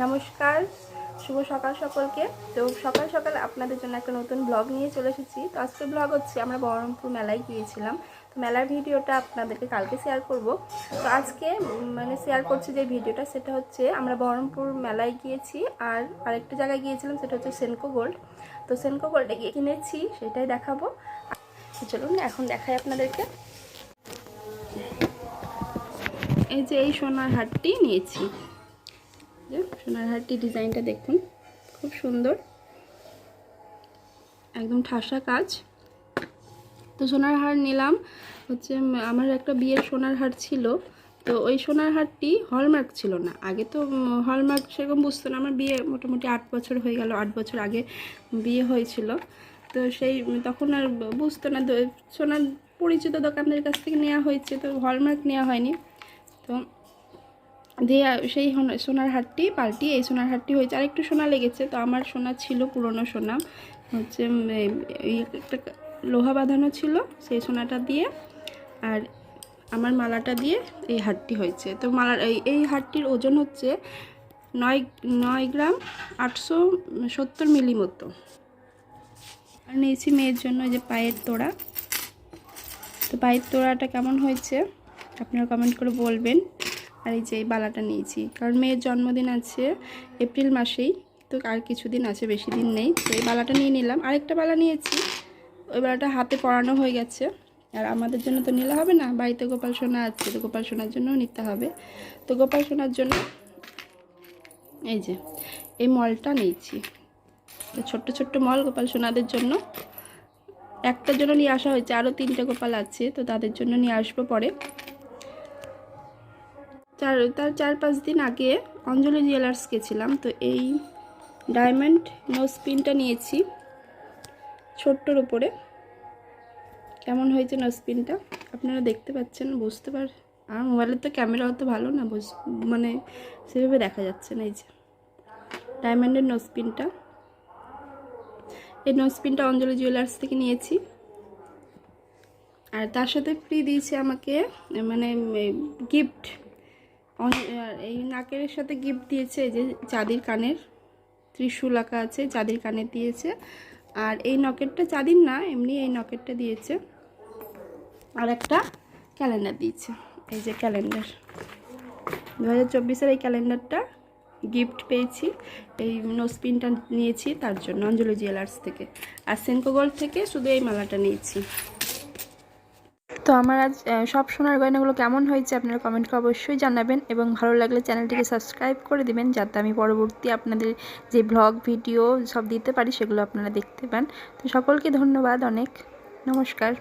নমস্কার, শুভ সকাল সকলকে। তো সকাল সকাল আপনাদের জন্য একটা নতুন ব্লগ নিয়ে চলে এসেছি। তো আজকের ব্লগ হচ্ছে আমরা বহরমপুর মেলায় গিয়েছিলাম। তো মেলার ভিডিওটা আপনাদেরকে কালকে শেয়ার করব। তো আজকে শেয়ার করছি যে ভিডিওটা, সেটা হচ্ছে আমরা বহরমপুর মেলায় গিয়েছি আর আরেকটা জায়গায় গিয়েছিলাম, সেটা হচ্ছে সেনকো গোল্ড। তো সেনকো গোল্ডে গিয়ে কিনেছি, সেটাই দেখাবো। চলুন এখন দেখাই আপনাদেরকে। এই যে এই সোনার হারটি নিয়েছি, সোনার হারটি ডিজাইনটা দেখুন, খুব সুন্দর, একদম ঠাসা কাজ। তো সোনার হার নিলাম হচ্ছে, আমার একটা বিয়ের সোনার হার ছিল। তো ওই সোনার হারটি হলমার্ক ছিল না। আগে তো হলমার্ক সেরকম বুঝতো না। আমার বিয়ে মোটামুটি 8 বছর হয়ে গেল, 8 বছর আগে বিয়ে হয়েছিল। তো তখন আর বুঝতো না। সোনার পরিচিত দোকানদের কাছ থেকে নেওয়া হয়েছে, তো হলমার্ক নেওয়া হয়নি। তো দিয়ে সেই সোনার হারটি পাল্টি এই সোনার হারটি হয়েছে। আর একটু সোনা লেগেছে। তো আমার সোনা ছিল পুরনো সোনা, হচ্ছে একটা লোহা বাঁধানো ছিল, সেই সোনাটা দিয়ে আর আমার মালাটা দিয়ে এই হারটি হয়েছে। তো এই হারটির ওজন হচ্ছে 9 গ্রাম 870 মিলি মতো। আর নিয়েছি মেয়ের জন্য যে পায়ের তোড়া। তো পায়ের তোড়াটা কেমন হয়েছে আপনারা কমেন্ট করে বলবেন। আর এই যে এই বালাটা নিয়েছি, কারণ মেয়ের জন্মদিন আছে এপ্রিল মাসেই, তো আর কিছুদিন আছে, বেশি দিন নেই। তো এই বালাটা নিয়ে নিলাম। আরেকটা বালা নিয়েছি, ওই বালাটা হাতে পরানো হয়ে গেছে। আর আমাদের জন্য তো নিলে হবে না, বাড়িতে গোপাল সোনা আছে, তো গোপাল সোনার জন্যও নিতে হবে। তো গোপাল সোনার জন্য এই যে এই মলটা নিয়েছি, ছোট্ট ছোট্ট মল গোপাল সোনাদের জন্য। একটার জন্য নিয়ে আসা হয়েছে, আরও 3টে গোপাল আছে, তো তাদের জন্য নিয়ে আসবো পরে। তার 4-5 দিন আগে অঞ্জলি জুয়েলার্স গেছিলাম। তো এই ডায়মন্ড নোজ পিনটা নিয়েছি ছোট্টর উপরে। কেমন হয়েছে নোজ পিনটা আপনারা দেখতে পাচ্ছেন, বুঝতে পার। আর মোবাইলের তো ক্যামেরা অত ভালো না, মানে সেভাবে দেখা যাচ্ছে না। এই যে ডায়মন্ডের নোজ পিনটা, এই নোজ পিনটা অঞ্জলি জুয়েলার্স থেকে নিয়েছি। আর তার সাথে ফ্রি দিয়েছে আমাকে, মানে গিফট। এই নাকের সাথে গিফট দিয়েছে এই যে চাঁদির কানের, ত্রিশূল আঁকা আছে, চাঁদির কানের দিয়েছে। আর এই নকেটটা চাঁদির না, এমনি এই নকেটটা দিয়েছে। আর একটা ক্যালেন্ডার দিয়েছে, এই যে ক্যালেন্ডার 2024-এর এই ক্যালেন্ডারটা গিফট পেয়েছি। এই নোজপিনটা নিয়েছি তার জন্য অঞ্জলি জুয়েলার্স থেকে। আর সেনকো গোল্ড থেকে শুধু এই মালাটা নিয়েছি। তো আমার আজ সব সোনার গয়নাগুলো কেমন হয়েছে আপনারা কমেন্ট করে অবশ্যই জানাবেন, এবং ভালো লাগলে চ্যানেলটিকে সাবস্ক্রাইব করে দিবেন, যাতে আমি পরবর্তী আপনাদের যে ব্লগ ভিডিও সব দিতে পারি সেগুলো আপনারা দেখতে পান। তো সকলকে ধন্যবাদ, অনেক নমস্কার।